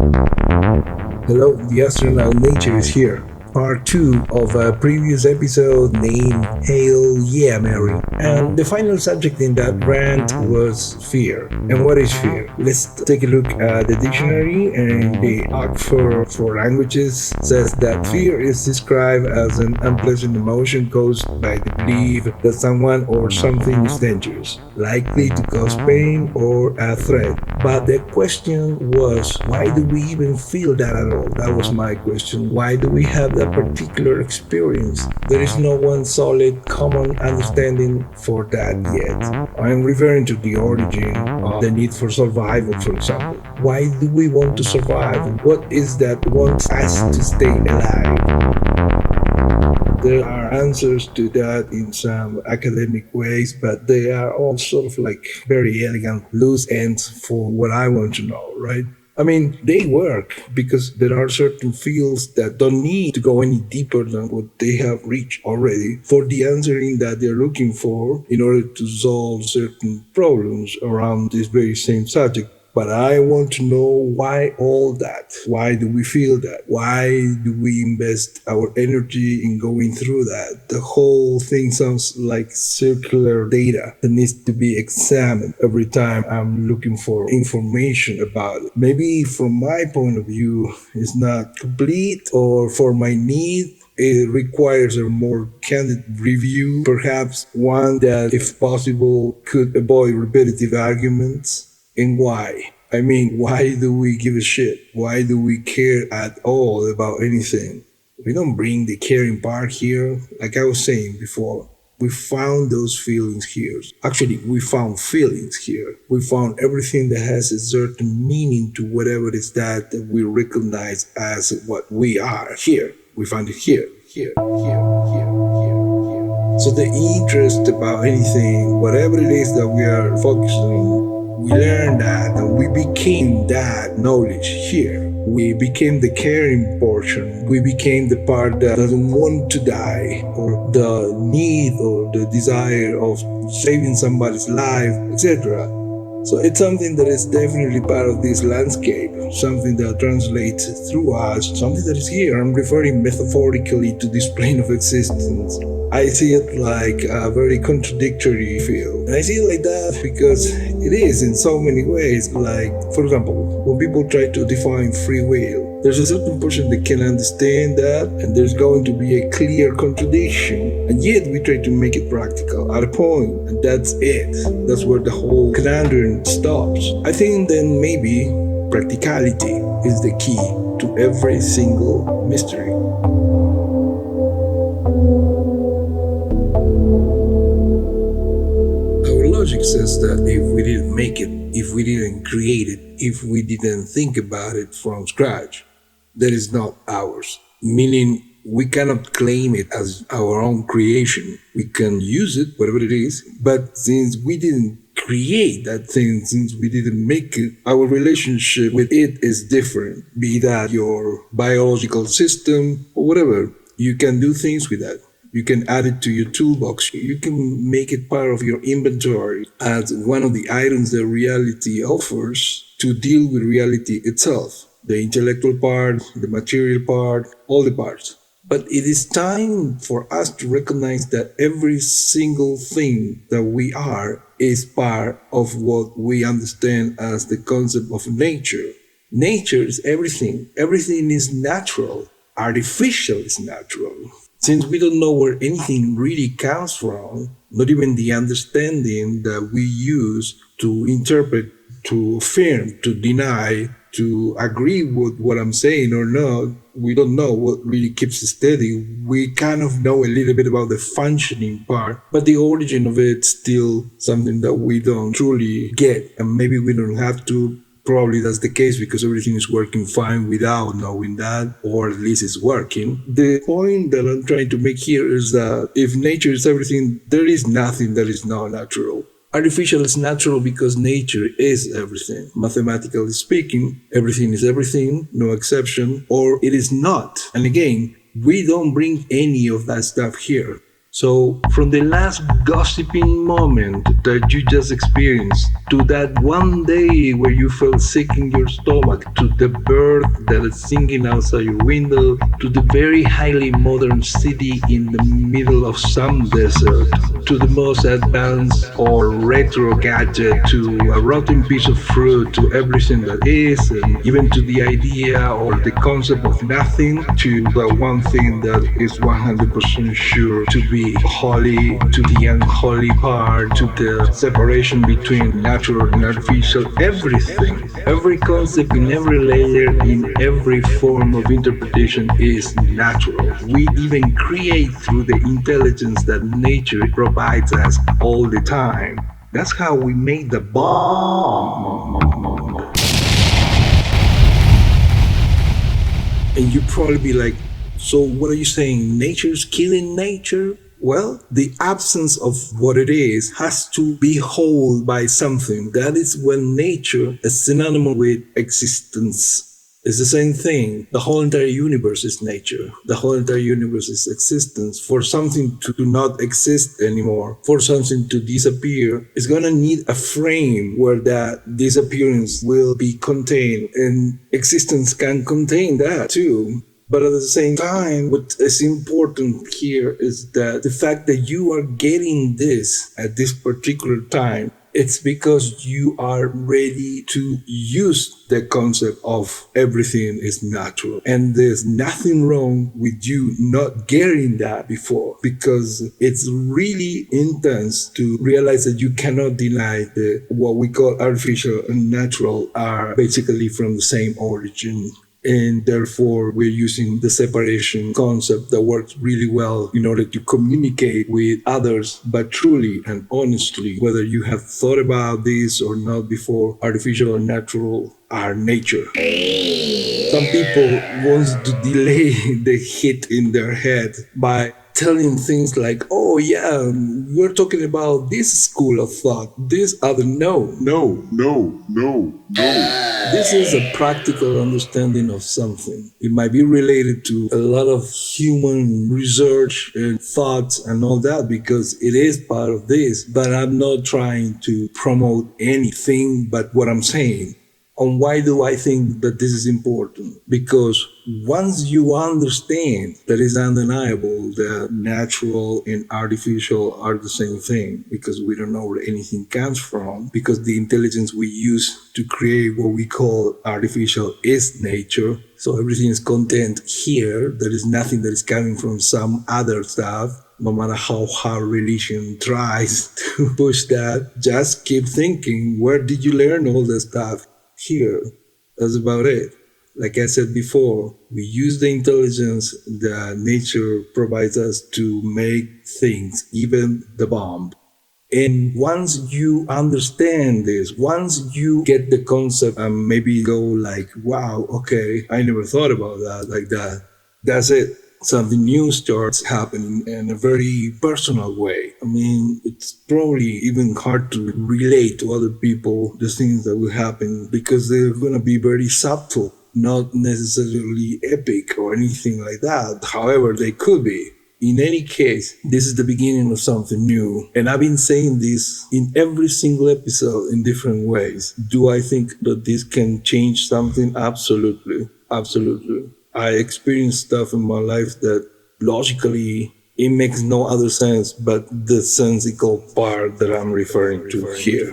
Hello, the astronaut nature is here. Part 2 of a previous episode named Hail Yeah Mary. And the final subject in that rant was fear. And what is fear? Let's take a look at the dictionary, and the Oxford for Languages says that fear is described as an unpleasant emotion caused by the belief that someone or something is dangerous, likely to cause pain or a threat. But the question was, why do we even feel that at all? That was my question. Why do we have that particular experience? There is no one solid common understanding for that yet. I'm referring to the origin of the need for survival, for example. Why do we want to survive? What is that wants us to stay alive? There are answers to that in some academic ways, but they are all sort of like very elegant loose ends for what I want to know, right? I mean, they work because there are certain fields that don't need to go any deeper than what they have reached already for the answering that they're looking for in order to solve certain problems around this very same subject. But I want to know why all that? Why do we feel that? Why do we invest our energy in going through that? The whole thing sounds like circular data that needs to be examined every time I'm looking for information about it. Maybe from my point of view, it's not complete, or for my need, it requires a more candid review, perhaps one that, if possible, could avoid repetitive arguments. And why? I mean, why do we give a shit? Why do we care at all about anything? We don't bring the caring part here. Like I was saying before, we found those feelings here. Actually, we found feelings here. We found everything that has a certain meaning to whatever it is that we recognize as what we are here. We found it here, here, here, here, here, here. So the interest about anything, whatever it is that we are focusing on, we learned that and we became that knowledge here. We became the caring portion. We became the part that doesn't want to die, or the need or the desire of saving somebody's life, etc. So it's something that is definitely part of this landscape, something that translates through us, something that is here. I'm referring metaphorically to this plane of existence. I see it like a very contradictory field. And I see it like that because it is in so many ways. Like, for example, when people try to define free will, there's a certain portion that can understand that, and there's going to be a clear contradiction. And yet we try to make it practical at a point, and that's it. That's where the whole conundrum stops. I think then maybe practicality is the key to every single mystery. Logic says that if we didn't make it, if we didn't create it, if we didn't think about it from scratch, that is not ours. Meaning we cannot claim it as our own creation. We can use it, whatever it is, but since we didn't create that thing, since we didn't make it, our relationship with it is different. Be that your biological system or whatever, you can do things with that. You can add it to your toolbox. You can make it part of your inventory as one of the items that reality offers to deal with reality itself. The intellectual part, the material part, all the parts. But it is time for us to recognize that every single thing that we are is part of what we understand as the concept of nature. Nature is everything. Everything is natural. Artificial is natural. Since we don't know where anything really comes from, not even the understanding that we use to interpret, to affirm, to deny, to agree with what I'm saying or not, we don't know what really keeps it steady. We kind of know a little bit about the functioning part, but the origin of it's still something that we don't truly get, and maybe we don't have to. Probably that's the case because everything is working fine without knowing that, or at least it's working. The point that I'm trying to make here is that if nature is everything, there is nothing that is not natural. Artificial is natural because nature is everything. Mathematically speaking, everything is everything, no exception, or it is not. And again, we don't bring any of that stuff here. So, from the last gossiping moment that you just experienced, to that one day where you felt sick in your stomach, to the bird that is singing outside your window, to the very highly modern city in the middle of some desert, to the most advanced or retro gadget, to a rotten piece of fruit, to everything that is, and even to the idea or the concept of nothing, to the one thing that is 100% sure to be holy, to the unholy part, to the separation between natural and artificial, everything. Every concept in every layer, in every form of interpretation is natural. We even create through the intelligence that nature provides us all the time. That's how we made the bomb. And you probably be like, so what are you saying? Nature's killing nature? Well, the absence of what it is has to be held by something. That is when nature is synonymous with existence. It's the same thing. The whole entire universe is nature. The whole entire universe is existence. For something to not exist anymore, for something to disappear, it's gonna need a frame where that disappearance will be contained. And existence can contain that too. But at the same time, what is important here is that the fact that you are getting this at this particular time, it's because you are ready to use the concept of everything is natural. And there's nothing wrong with you not getting that before, because it's really intense to realize that you cannot deny that what we call artificial and natural are basically from the same origin. And therefore, we're using the separation concept that works really well in order to communicate with others, but truly and honestly, whether you have thought about this or not before, artificial or natural are nature. Some people want to delay the hit in their head by telling things like, oh yeah, we're talking about this school of thought, this other. No. This is a practical understanding of something. It might be related to a lot of human research and thoughts and all that, because it is part of this, but I'm not trying to promote anything but what I'm saying. And why do I think that this is important? Because once you understand that it's undeniable that natural and artificial are the same thing, because we don't know where anything comes from, because the intelligence we use to create what we call artificial is nature. So everything is content here. There is nothing that is coming from some other stuff. No matter how hard religion tries to push that, just keep thinking, where did you learn all this stuff? Here. That's about it. Like I said before, we use the intelligence that nature provides us to make things, even the bomb. And once you understand this, once you get the concept and maybe go like, wow, okay, I never thought about that like that. That's it. Something new starts happening in a very personal way. I mean, it's probably even hard to relate to other people the things that will happen, because they're going to be very subtle, not necessarily epic or anything like that. However, they could be. In any case, this is the beginning of something new. And I've been saying this in every single episode in different ways. Do I think that this can change something? Absolutely. Absolutely. I experienced stuff in my life that logically it makes no other sense but the sensical part that I'm referring to here.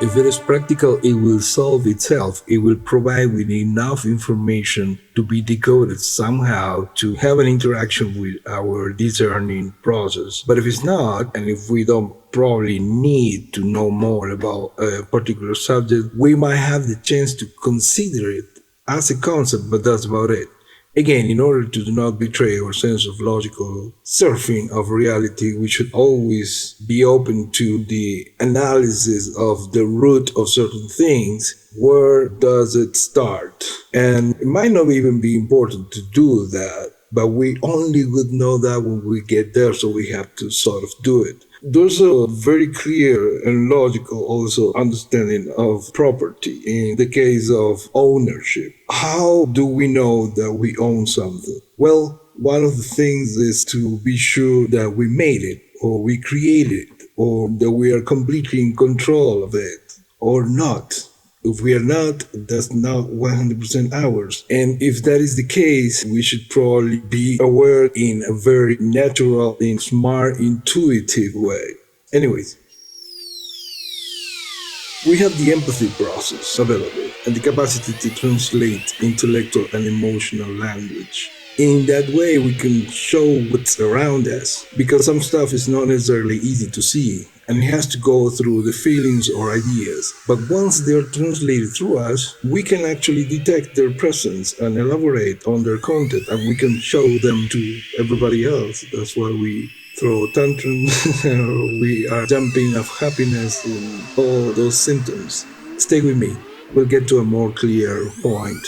If it is practical, it will solve itself. It will provide with enough information to be decoded somehow to have an interaction with our discerning process. But if it's not, and if we don't probably need to know more about a particular subject, we might have the chance to consider it as a concept, but that's about it. Again, in order to not betray our sense of logical surfing of reality, we should always be open to the analysis of the root of certain things. Where does it start? And it might not even be important to do that, but we only would know that when we get there, so we have to sort of do it. There's a very clear and logical also understanding of property in the case of ownership. How do we know that we own something? Well, one of the things is to be sure that we made it or we created it or that we are completely in control of it or not. If we are not, that's not 100% ours. And if that is the case, we should probably be aware in a very natural and smart, intuitive way. Anyways, we have the empathy process available and the capacity to translate intellectual and emotional language. In that way, we can show what's around us because some stuff is not necessarily easy to see and it has to go through the feelings or ideas. But once they're translated through us, we can actually detect their presence and elaborate on their content and we can show them to everybody else. That's why we throw tantrums or we are jumping of happiness and all those symptoms. Stay with me. We'll get to a more clear point.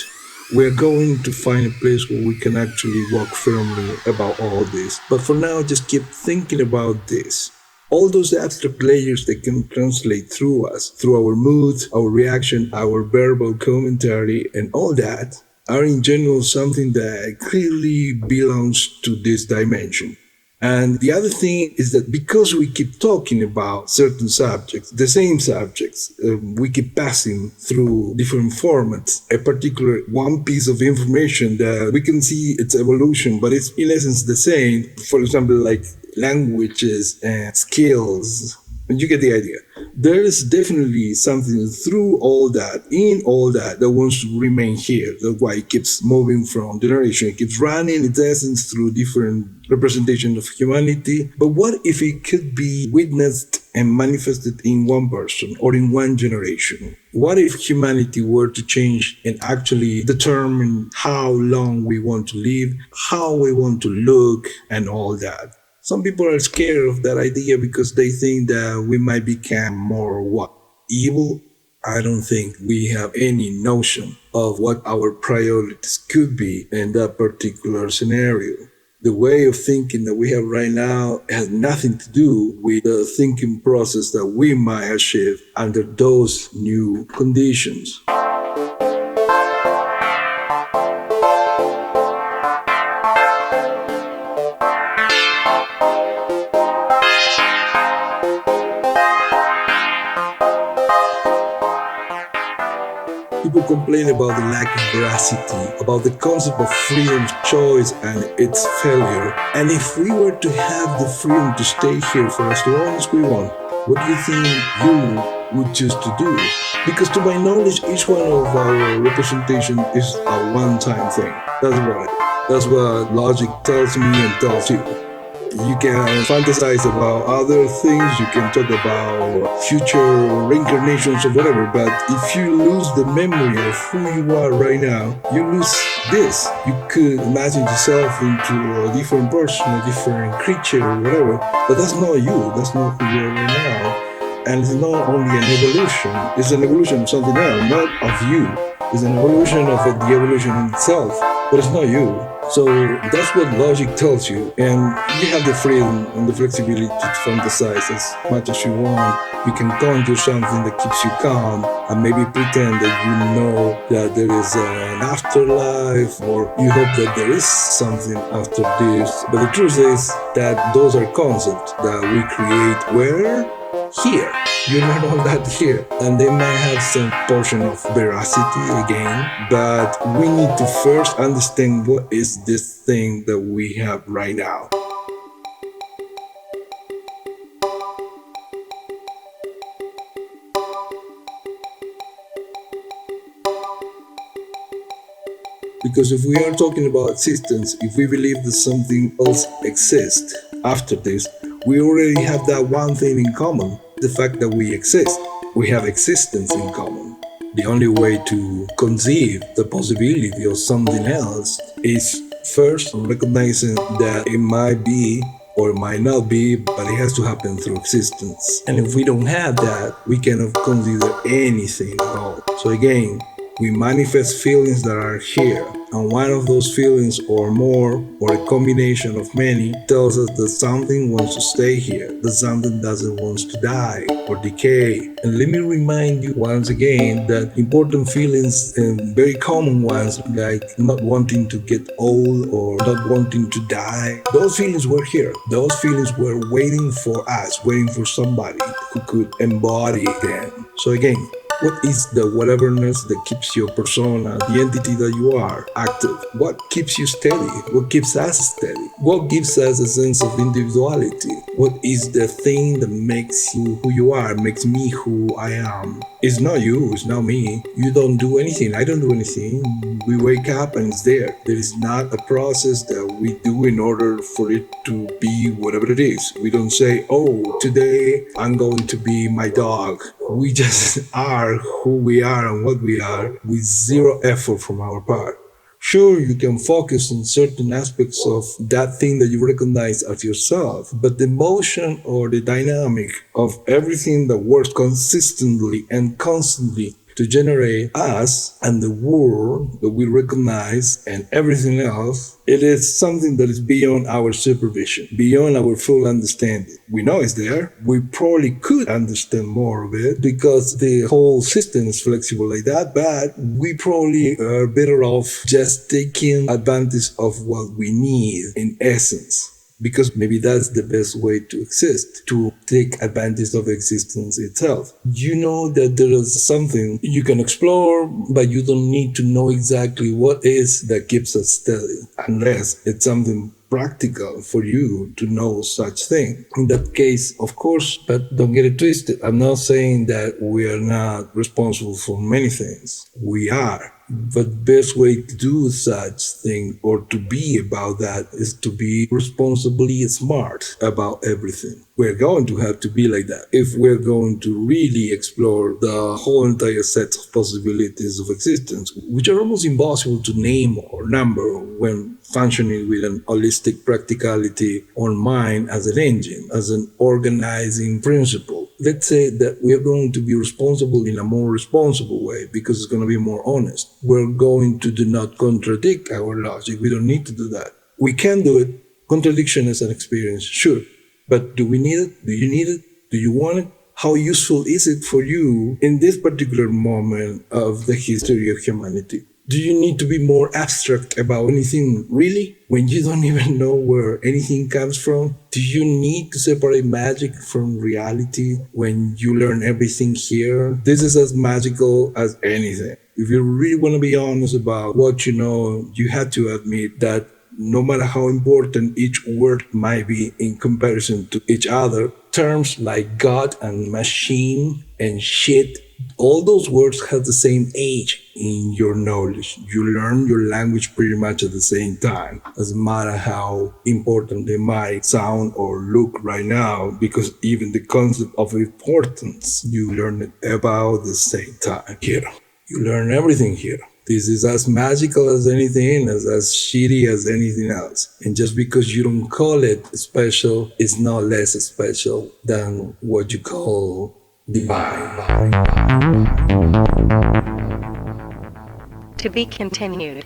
We're going to find a place where we can actually walk firmly about all this. But for now, just keep thinking about this. All those abstract layers that can translate through us, through our mood, our reaction, our verbal commentary, and all that, are in general something that clearly belongs to this dimension. And the other thing is that because we keep talking about certain subjects, the same subjects, we keep passing through different formats, a particular one piece of information that we can see its evolution, but it's in essence the same. For example, like languages and skills. You get the idea. There is definitely something through all that, in all that, that wants to remain here. That's why it keeps moving from generation. It keeps running its essence through different representation of humanity. But what if it could be witnessed and manifested in one person or in one generation? What if humanity were to change and actually determine how long we want to live, how we want to look, and all that? Some people are scared of that idea because they think that we might become more what? Evil? I don't think we have any notion of what our priorities could be in that particular scenario. The way of thinking that we have right now has nothing to do with the thinking process that we might achieve under those new conditions. People complain about the lack of veracity, about the concept of freedom of choice and its failure. And if we were to have the freedom to stay here for as long as we want, what do you think you would choose to do? Because to my knowledge, each one of our representation is a one-time thing. That's what logic tells me and tells you. You can fantasize about other things, you can talk about future reincarnations or whatever, but if you lose the memory of who you are right now, you lose this. You could imagine yourself into a different person, a different creature or whatever, but that's not you, that's not who you are right now. And it's not only an evolution, it's an evolution of something else, not of you. It's an evolution of the evolution in itself, but it's not you. So that's what logic tells you, and you have the freedom and the flexibility to fantasize as much as you want. You can conjure something that keeps you calm and maybe pretend that you know that there is an afterlife or you hope that there is something after this. But the truth is that those are concepts that we create where? Here. You learn all that here. And they might have some portion of veracity again, but we need to first understand what is this thing that we have right now. Because if we are talking about existence, if we believe that something else exists after this, we already have that one thing in common, the fact that we exist. We have existence in common. The only way to conceive the possibility of something else is first recognizing that it might be or it might not be, but it has to happen through existence. And if we don't have that, we cannot consider anything at all. So again, We manifest feelings that are here. And one of those feelings, or more, or a combination of many, tells us that something wants to stay here, that something doesn't want to die or decay. And let me remind you once again that important feelings, very common ones, like not wanting to get old or not wanting to die, those feelings were here. Those feelings were waiting for us, waiting for somebody who could embody them. So again, what is the whateverness that keeps your persona, the entity that you are, active? What keeps you steady? What keeps us steady? What gives us a sense of individuality? What is the thing that makes you who you are, makes me who I am? It's not you, it's not me. You don't do anything, I don't do anything. We wake up and it's there. There is not a process that we do in order for it to be whatever it is. We don't say, oh, today I'm going to be my dog. We just are who we are and what we are with zero effort from our part. Sure, you can focus on certain aspects of that thing that you recognize as yourself, but the motion or the dynamic of everything that works consistently and constantly to generate us and the world that we recognize and everything else, it is something that is beyond our supervision, beyond our full understanding. We know it's there. We probably could understand more of it because the whole system is flexible like that, but we probably are better off just taking advantage of what we need in essence. Because maybe that's the best way to exist, to take advantage of existence itself. You know that there is something you can explore, but you don't need to know exactly what is that keeps us steady, unless it's something practical for you to know such thing. In that case, of course, but don't get it twisted. I'm not saying that we are not responsible for many things. We are. But the best way to do such thing or to be about that is to be responsibly smart about everything. We're going to have to be like that if we're going to really explore the whole entire set of possibilities of existence, which are almost impossible to name or number when functioning with an holistic practicality on mind as an engine, as an organizing principle. Let's say that we are going to be responsible in a more responsible way because it's going to be more honest. We're going to do not contradict our logic. We don't need to do that. We can do it. Contradiction is an experience, sure. But do we need it? Do you need it? Do you want it? How useful is it for you in this particular moment of the history of humanity? Do you need to be more abstract about anything, really? When you don't even know where anything comes from? Do you need to separate magic from reality when you learn everything here? This is as magical as anything. If you really want to be honest about what you know, you have to admit that no matter how important each word might be in comparison to each other, terms like God and machine and shit, all those words have the same age in your knowledge. You learn your language pretty much at the same time. Doesn't matter how important they might sound or look right now, because even the concept of importance, you learn it about the same time here. You learn everything here. This is as magical as anything, as shitty as anything else. And just because you don't call it special, it's not less special than what you call divine. To be continued.